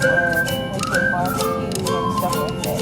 or we can barbecue and stuff like that.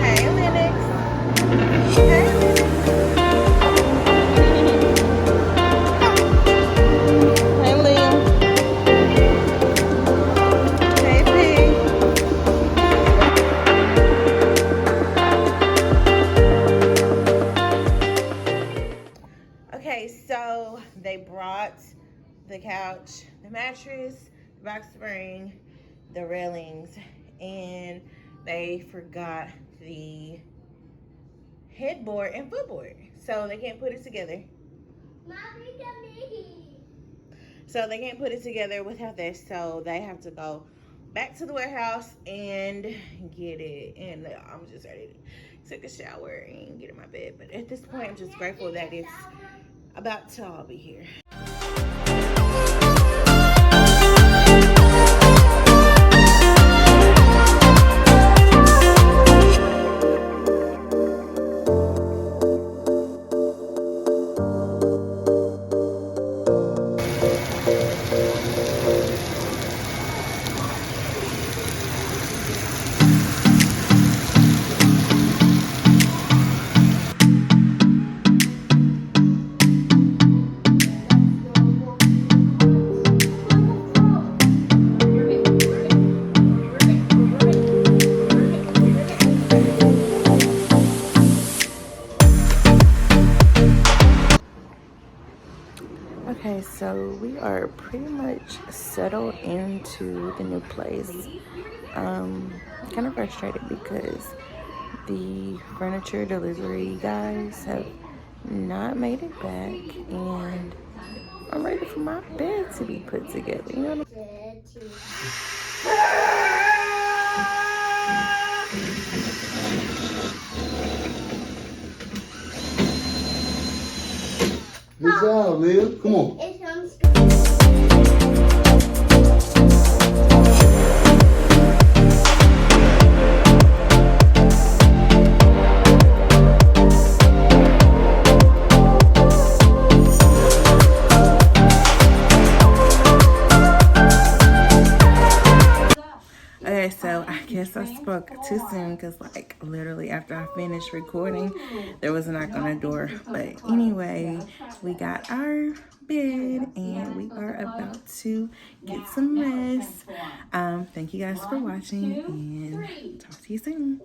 Hey, Lennox. Hey, hey, Liam. Hey, Pig. Okay, so they brought the couch, the mattress, the box spring, the railings, and they forgot the headboard and footboard. So they can't put it together. So they can't put it together without this. So they have to go back to the warehouse and get it. And I'm just ready to take a shower and get in my bed. But at this point, I'm just grateful that it's about to all be here. Okay, so we are pretty much settled into the new place. Kind of frustrated because the furniture delivery guys have not made it back, and I'm ready for my bed to be put together. You know what Good job, Liv. Come on. Okay, so I guess I spoke too soon because, like, literally after I finished recording, there was a knock on the door. But anyway, we got our bed and we are about to get some rest. Thank you guys for watching and talk to you soon.